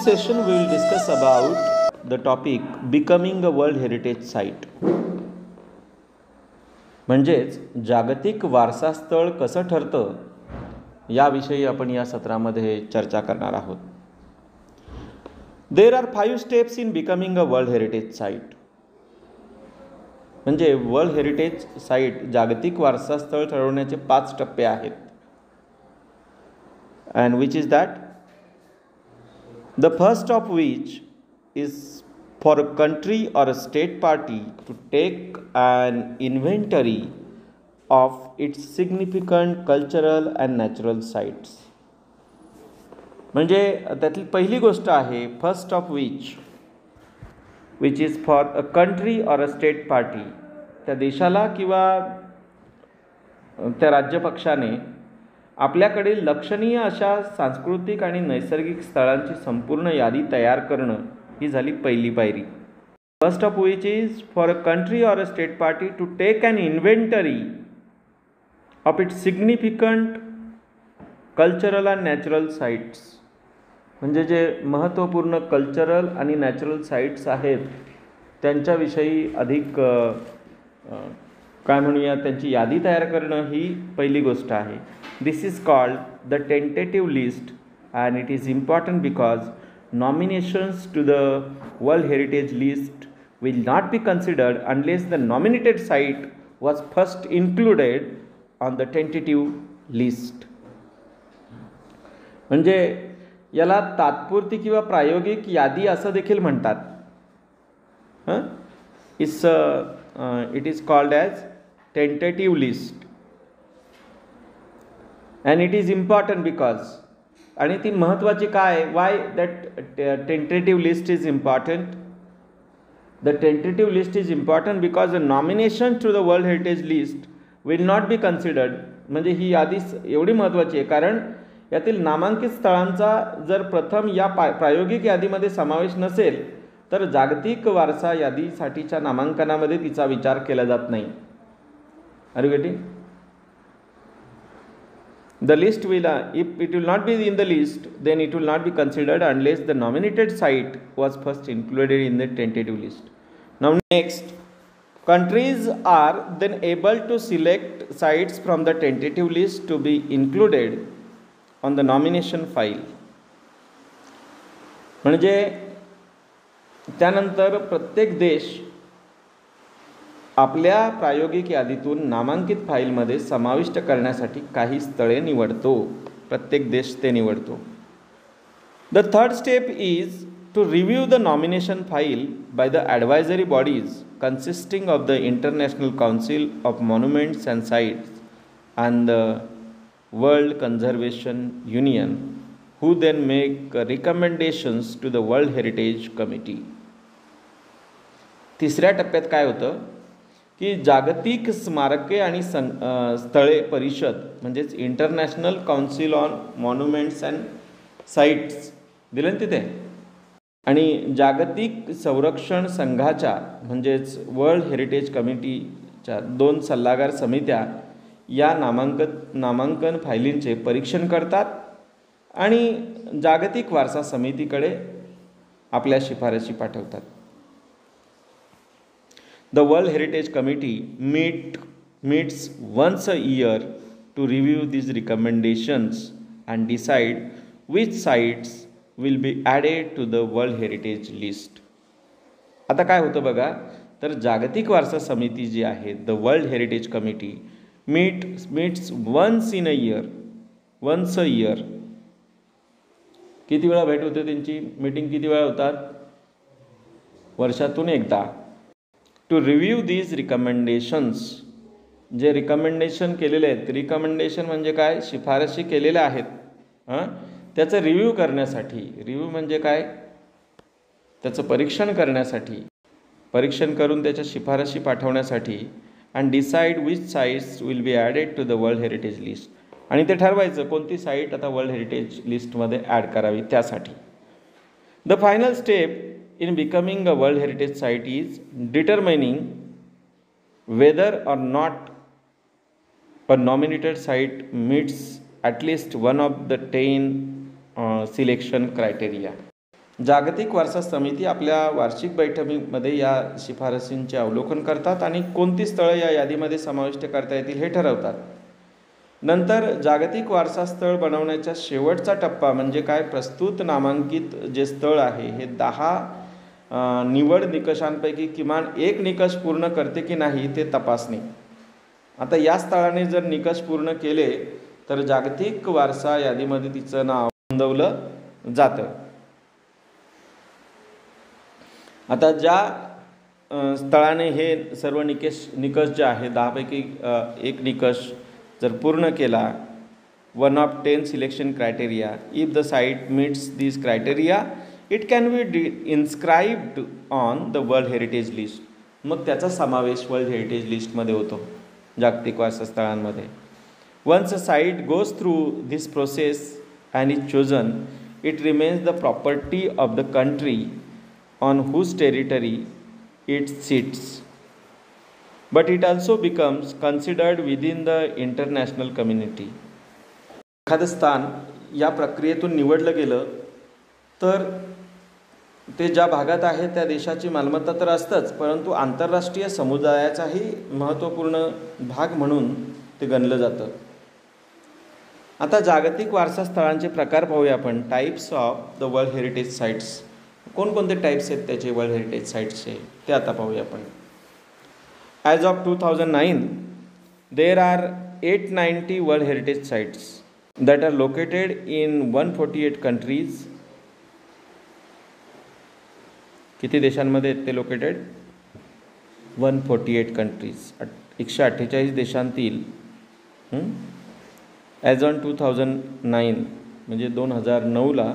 this session we will discuss about the topic becoming a World Heritage Site. म्हणजेच जागतिक वारसा स्थळ कसं ठरतं याविषयी आपण या सत्रामध्ये चर्चा करणार आहोत. There are 5 steps in becoming a World Heritage Site. म्हणजे वर्ल्ड हेरिटेज साईट जागतिक वारसा स्थळ ठरवण्याचे 5 टप्पे आहेत. And which is that? The first of which is for a country or a state party to take an inventory of its significant cultural and natural sites. म्हणजे त्यातली पहिली गोष्ट आहे first of which is for a country or a state party. त्या देशाला किंवा त्या राज्यपक्षाने आपल्याकडे लक्षणीय अशा सांस्कृतिक आणि नैसर्गिक स्थळांची संपूर्ण यादी तयार करणं ही झाली पहिली पायरी. First of which is for a country or a state party to take an inventory of its significant cultural and natural sites. म्हणजे जे महत्त्वपूर्ण कल्चरल आणि नॅचरल साईट्स आहेत त्यांच्याविषयी अधिक काय म्हणूया त्यांची यादी तयार करणं ही पहिली गोष्ट आहे. This is called the tentative list and it is important because nominations to the world heritage list will not be considered unless the nominated site was first included on the tentative list. म्हणजे याला तात्पुरती किंवा प्रायोगिक यादी असं देखील म्हणतात. It is called as tentative list and it is important because आणि ती महत्त्वाची काय why that tentative list is important. The tentative list is important because the nomination to the world heritage list will not be considered. म्हणजे ही यादी एवढी महत्त्वाची आहे कारण यातील नामांकित स्थळांचा जर प्रथम या प्रायोगिक यादीमध्ये समावेश नसेल तर जागतिक वारसा यादीसाठीच्या नामांकनामध्ये तिचा विचार केला जात नाही. Are you getting? The list will, if it will not be in the list, then it will not be considered unless the nominated site was first included in the tentative list. Now next, countries are then able to select sites from the tentative list to be included on the nomination file. म्हणजे त्यानंतर प्रत्येक देश आपल्या प्रायोगिक यादीतून नामांकित फाईलमध्ये समाविष्ट करण्यासाठी काही स्थळे निवडतो. प्रत्येक देश ते निवडतो. The third step is to review the nomination file by the advisory bodies consisting of the international council of monuments and sites and the world conservation union who then make recommendations to the World Heritage Committee. तिसऱ्या टप्प्यात काय होतं की जागतिक स्मारके आणि स्थळे परिषद म्हणजेच international council on monuments and sites दिलं तिथे आणि जागतिक संरक्षण संघाच्या म्हणजेच वर्ल्ड हेरिटेज कमिटीच्या 2 सल्लागार समित्या या नामांकन फायलींचे परीक्षण करतात आणि जागतिक वारसा समितीकडे आपल्या शिफारशी पाठवतात. The world heritage committee meets once a year to review these recommendations and decide which sites will be added to the World Heritage List. आता काय होतं बघा तर जागतिक वारसा समिती जी आहे the world heritage committee meets once a year. किती वेळा भेट होते त्यांची मीटिंग किती वेळा होतात? वर्षातून एकदा. टू रिव्ह्यू दीज रिकमेंडेशन्स जे रिकमेंडेशन केलेले आहेत रिकमेंडेशन म्हणजे काय शिफारशी केलेल्या आहेत त्याचं रिव्ह्यू करण्यासाठी रिव्ह्यू म्हणजे काय त्याचं परीक्षण करण्यासाठी परीक्षण करून त्याच्या शिफारशी पाठवण्यासाठी and decide which sites will be added to the world heritage list आणि ते ठरवायचं कोणती साईट आता वर्ल्ड हेरिटेज लिस्टमध्ये ॲड करावी त्यासाठी. The final step in becoming a world heritage site is determining whether or not a nominated site meats at least one of the 10 selection criteria. जागतिक वारसा समिती आपल्या वार्षिक बैठकीमध्ये या शिफारसींचे अवलोकन करतात आणि कोणती स्थळं या यादीमध्ये समाविष्ट करता येतील हे ठरवतात. नंतर जागतिक वारसा स्थळ बनवण्याचा शेवटचा टप्पा म्हणजे काय, प्रस्तुत नामांकित जे स्थळ आहे हे 10 निवड निकषांपैकी किमान एक निकष पूर्ण करते की नाही ते तपासणे. आता या स्थळाने जर निकष पूर्ण केले तर जागतिक वारसा यादीमध्ये तिचं नाव नोंदवलं जातं. आता ज्या स्थळाने हे सर्व निकष जे आहे 10 पैकी एक निकष जर पूर्ण केला, 1 of 10 selection criteria, if the site meats this criteria it can be inscribed on the world heritage list. मग त्याचा समावेश वर्ल्ड हेरिटेज लिस्टमध्ये होतो जागतिक वारसा स्थळांमध्ये. Once a site goes through this process and is chosen it remains the property of the country on whose territory it sits, but it also becomes considered within the international community. एखादं स्थान या प्रक्रियेतून निवडलं गेलं तर ते ज्या भागात आहे त्या देशाची मालमत्ता तर असतंच, परंतु आंतरराष्ट्रीय समुदायाचाही महत्त्वपूर्ण भाग म्हणून ते गणलं जातं. आता जागतिक वारसा स्थळांचे प्रकार पाहूया आपण. Types of the world heritage sites. कोणकोणते टाईप्स आहेत त्याचे वर्ल्ड हेरिटेज साईट्सचे ते आता पाहूया आपण. As of 2009 there are 890 world heritage sites that are located in 148 countries. किती देशांमध्ये आहेत ते लोकेटेड? 148 कंट्रीज, 148 देशांतील. ॲज ऑन 2009 म्हणजे 2009ला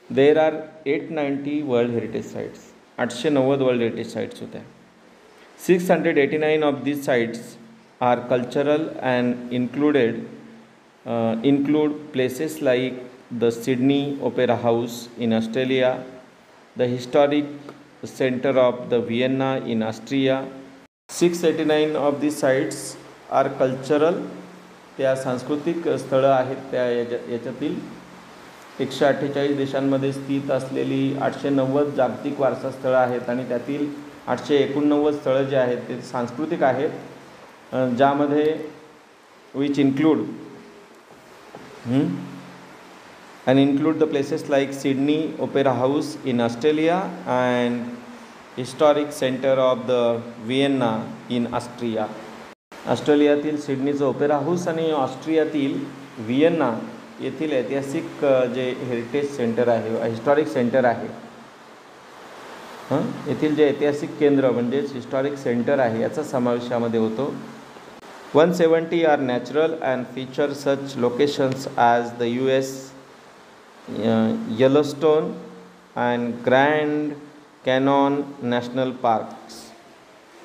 there are 890 world heritage sites. 890 world heritage sites होत्या. 689 of these sites are cultural and include places like the Sydney Opera House in Australia, the historic center of the Vienna in Austria. 689 of these sites are cultural. त्या सांस्कृतिक स्थळं आहेत त्या याच्यातील. 148 देशांमध्ये स्थित असलेली 890 जागतिक वारसा स्थळं आहेत आणि त्यातील 889 स्थळं जे आहेत ते सांस्कृतिक आहेत, ज्यामध्ये which include the places like Sydney opera house in Australia and historic centre of the Vienna in Austria. ऑस्ट्रेलियातील सिडनीचं ओपेरा हाऊस आणि ऑस्ट्रियातील व्हिएन्ना येथील ऐतिहासिक जे हेरिटेज सेंटर आहे, हिस्टॉरिक सेंटर आहे, येथील जे ऐतिहासिक केंद्र म्हणजेच हिस्टॉरिक सेंटर आहे याचा समावेश यामध्ये होतो. 170 are natural and feature such locations as the US Yellowstone and Grand Canyon national parks.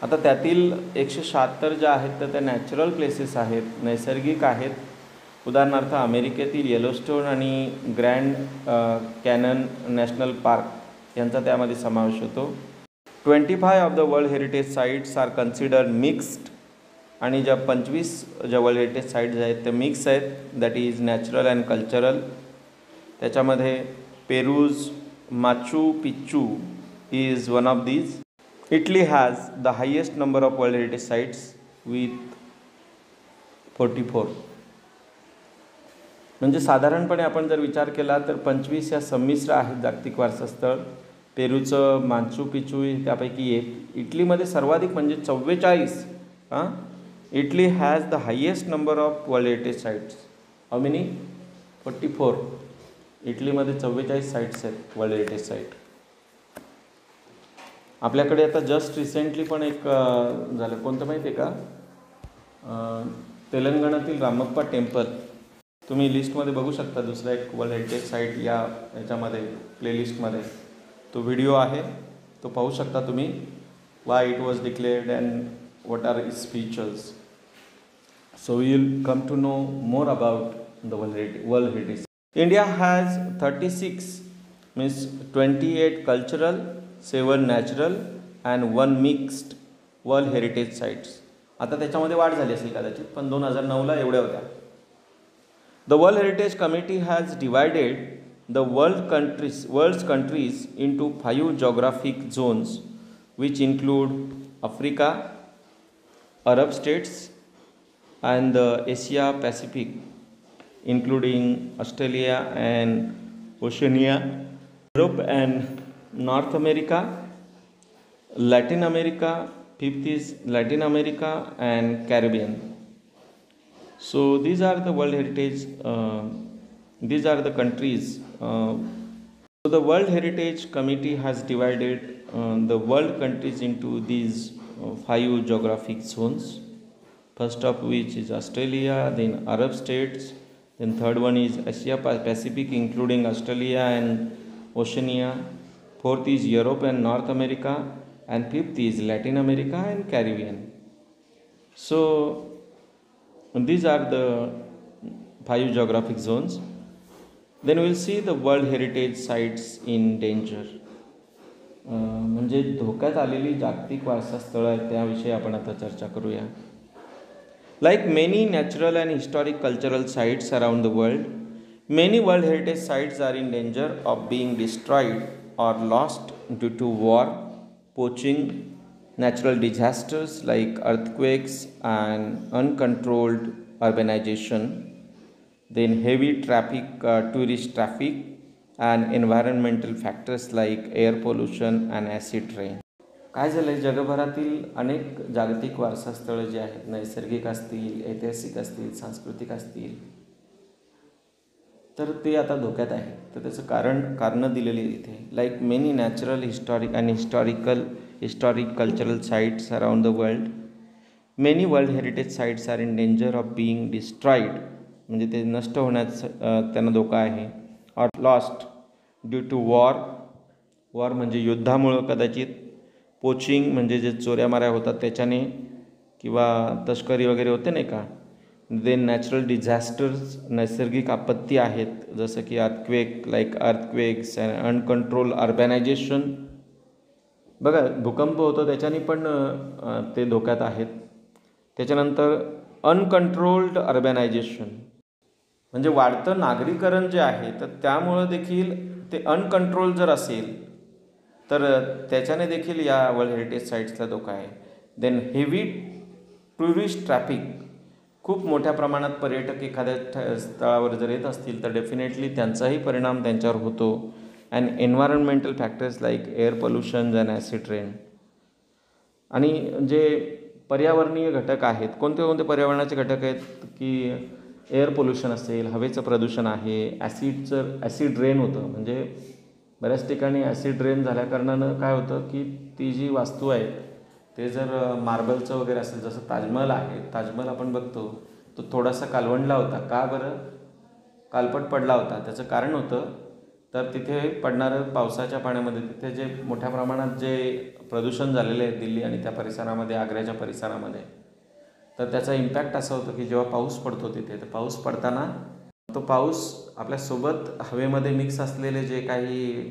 आता त्यातील 176 ज्या आहेत तर त्या नॅचरल प्लेसेस आहेत, नैसर्गिक आहेत. उदाहरणार्थ अमेरिकेतील येलोस्टोन आणि ग्रँड कॅनन नॅशनल पार्क यांचा त्यामध्ये समावेश होतो. 25 of the world heritage sites are considered mixed. आणि ज्या 25 ज्या वर्ल्ड हेरिटेज साईट्स आहेत त्या मिक्स आहेत, that is natural and cultural. त्याच्यामध्ये Peru's Machu Picchu is one of these. Italy has the highest number of world heritage sites with 44. म्हणजे साधारणपणे आपण जर विचार केला तर 25 या संमिश्र आहेत जागतिक वारसा स्थळ. पेरूचं माचू पिच्चू त्यापैकी एक. इटलीमध्ये सर्वाधिक म्हणजे 44. Italy has the highest number of world heritage sites. How many? 44. इटलीमध्ये 44 साईट्स आहेत वर्ल्ड हेरिटेज साईट. आपल्याकडे आता जस्ट रिसेंटली पण एक झालं, कोणतं माहिती आहे का? तेलंगणातील रामप्पा टेम्पल. तुम्ही लिस्टमध्ये बघू शकता, दुसरा एक वर्ल्ड हेरिटेज साईट याच्यामध्ये प्लेलिस्टमध्ये तो व्हिडिओ आहे, तो पाहू शकता तुम्ही. Why it was declared and what are its features. So we will come to know more about the world heritage. India has 36 means 28 cultural, 7 natural and 1 mixed world heritage sites. आता त्याच्यामध्ये वाढ झाली असेल कदाचित, पण 2009ला एवढ्या होत्या. The World Heritage Committee has divided the world's countries into 5 geographic zones, which include Africa, Arab states, and the Asia Pacific, including Australia and Oceania, Europe and North America, Latin America. Fifth is Latin America and Caribbean. So these are the World Heritage. These are the countries. So the World Heritage Committee has divided the world countries into these 5 geographic zones. First of which is Australia, then Arab states, then third one is Asia Pacific, including Australia and Oceania. Fourth is Europe and North America, and fifth is Latin America and Caribbean. So these are the 5 geographic zones. Then we will see the World Heritage Sites in danger. म्हणजे धोक्यात आलेली जागतिक वारसा स्थळं आहेत त्याविषयी आपण आता चर्चा करूया. Like many natural and historic cultural sites around the world, many World Heritage Sites are in danger of being destroyed or lost due to war, poaching, natural disasters like earthquakes and uncontrolled urbanization, then heavy tourist traffic, and environmental factors like air pollution and acid rain. काय झालं आहे, जगभरातील अनेक जागतिक वारसा स्थळं जी आहेत, नैसर्गिक असतील, ऐतिहासिक असतील, सांस्कृतिक असतील, तर ते आता धोक्यात आहे. तर त्याचं कारणं दिलेली इथे. Like many natural historic cultural sites around the world, many world heritage sites are in danger of being destroyed, म्हणजे ते नष्ट होण्याचं त्यांना धोका आहे. Or lost due to war म्हणजे युद्धामुळं कदाचित, पोचिंग म्हणजे जे चोऱ्यामाऱ्या होतात त्याच्याने, किंवा तस्करी वगैरे होते नाही का. देन नॅचरल डिझास्टर्स, नैसर्गिक आपत्ती आहेत, जसं की अर्थक्वेक्स अँड अनकंट्रोल अर्बॅनायझेशन. बघा, भूकंप होतो त्याच्याने पण ते धोक्यात आहेत. त्याच्यानंतर अनकंट्रोल्ड अर्बॅनायझेशन म्हणजे वाढतं नागरीकरण जे आहे, तर त्यामुळं देखील ते अनकंट्रोल जर असेल तर त्याच्याने देखील या वर्ल्ड हेरिटेज साईट्सला धोका आहे. देन हेवी टुरिस्ट ट्रॅफिक, खूप मोठ्या प्रमाणात पर्यटक एखाद्या स्थळावर जर येत असतील तर डेफिनेटली त्यांचाही परिणाम त्यांच्यावर होतो. And environmental factors like air pollution and acid rain. आणि जे पर्यावरणीय घटक आहेत, कोणते कोणते पर्यावरणाचे घटक आहेत की एअर पोल्युशन असेल, हवेचं प्रदूषण आहे, ॲसिड रेन होतं, म्हणजे बऱ्याच ठिकाणी ॲसिड रेन झाल्याकारणानं काय होतं की ती जी वास्तू आहे ते जर मार्बलचं वगैरे असेल, जसं ताजमहल आहे, ताजमहल आपण बघतो तो थोडासा कालवंडला होता. का बरं कालपट पडला होता? त्याचं कारण होतं तर तिथे पडणारं पावसाच्या पाण्यामध्ये, तिथे जे मोठ्या प्रमाणात जे प्रदूषण झालेले आहे दिल्ली आणि त्या परिसरामध्ये, आग्र्याच्या परिसरामध्ये, तर त्याचा इम्पॅक्ट असा होतो की जेव्हा पाऊस पडतो तिथे, तर पाऊस पडताना तो पाऊस आपल्यासोबत हवेमध्ये मिक्स असलेले जे काही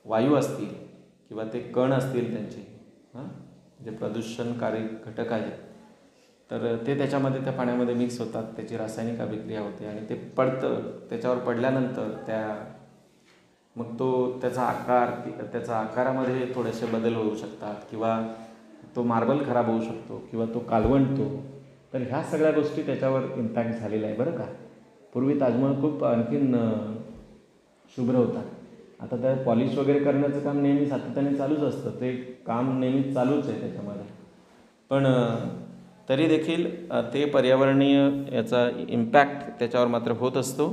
वायू असतील किंवा ते कण असतील त्यांचे, जे प्रदूषणकारी घटक आहेत, तर ते त्याच्यामध्ये त्या पाण्यामध्ये मिक्स होतात, त्याची रासायनिक अभिक्रिया होते आणि ते पडतं. त्याच्यावर पडल्यानंतर मग त्याचा आकारामध्ये थोडेसे बदल होऊ शकतात, किंवा तो मार्बल खराब होऊ शकतो, किंवा तो कालवंटतो. तर ह्या सगळ्या गोष्टी त्याच्यावर इम्पॅक्ट झालेल्या आहे बरं का. पूर्वी ताजमहल खूप आणखीन शुभ्र होता. आता त्या पॉलिश वगैरे करण्याचं काम नेहमी सातत्याने चालूच असतं, ते काम नेहमीच चालूच आहे त्याच्यामध्ये. पण तरी देखील ते पर्यावरणीय याचा इम्पॅक्ट त्याच्यावर मात्र होत असतो.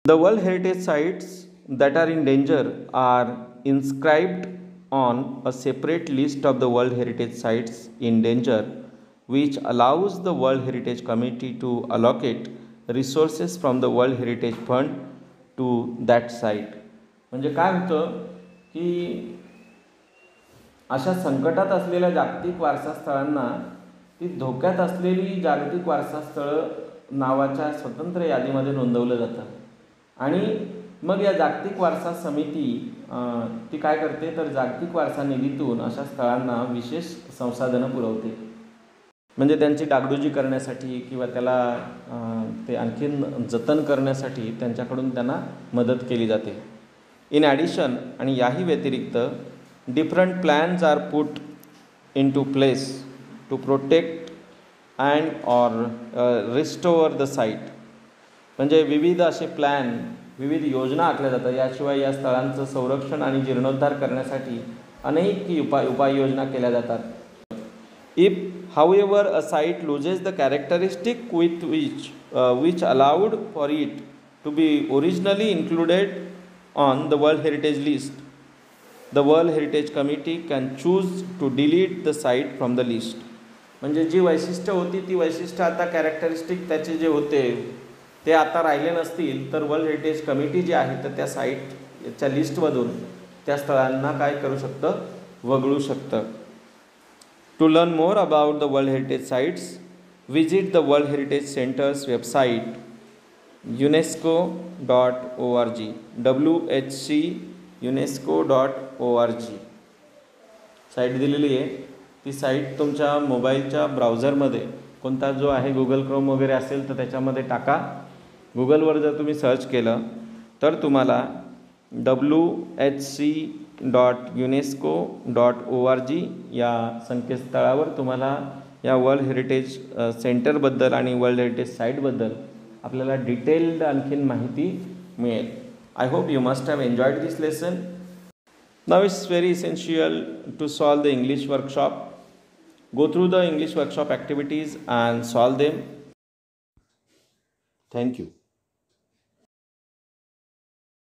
The world heritage sites that are in danger are inscribed on a separate list of the world heritage sites in danger, which allows the World Heritage Committee to allocate resources from the World Heritage Fund to that site. म्हणजे काय होतं की अशा संकटात असलेल्या जागतिक वारसा स्थळांना ती धोक्यात असलेली जागतिक वारसा स्थळं नावाच्या स्वतंत्र यादीमध्ये नोंदवलं जातं. आणि मग या जागतिक वारसा समिती ती काय करते तर जागतिक वारसा निधीतून अशा स्थळांना विशेष संसाधनं पुरवते. म्हणजे त्यांची डागडुजी करण्यासाठी किंवा त्याला ते आणखीन जतन करण्यासाठी त्यांच्याकडून त्यांना मदत केली जाते. इन ॲडिशन, आणि याही व्यतिरिक्त, different plans are put in to place to protect and or restore the site. म्हणजे विविध असे प्लॅन, विविध योजना आखल्या जातात. याशिवाय या स्थळांचं संरक्षण आणि जीर्णोद्धार करण्यासाठी अनेक उपाययोजना केल्या जातात. If however a site loses the characteristic with which allowed for it to be originally included on the World Heritage List, the World Heritage Committee can choose to delete the site from the list. म्हणजे जी वैशिष्ट्य होती ती वैशिष्ट्य आता characteristic त्याचे जे होते ते आता राहिले नसतील तर वर्ल्ड हेरिटेज कमिटी जी आहे तर त्या साईटच्या लिस्टमधून त्या स्थळांना काय करू शकतं, वगळू शकतं. To learn more about the World Heritage Sites, visit the World Heritage Center's website unesco.org, whcunesco.org. Site दिलेली आहे. ती साईट तुमच्या मोबाईलच्या ब्राउझरमध्ये कोणता जो आहे गुगल क्रोम वगैरे असेल तर त्याच्यामध्ये टाका. गुगलवर जर तुम्ही सर्च केलं तर तुम्हाला whc.unesco.org या संकेतस्थळावर तुम्हाला या वर्ल्ड हेरिटेज सेंटरबद्दल आणि वर्ल्ड हेरिटेज साईटबद्दल आपल्याला डिटेल्ड आणखीन माहिती मिळेल. I hope you must have enjoyed this lesson. Now it's very essential to solve the English workshop. Go through the English workshop activities and solve them. Thank you.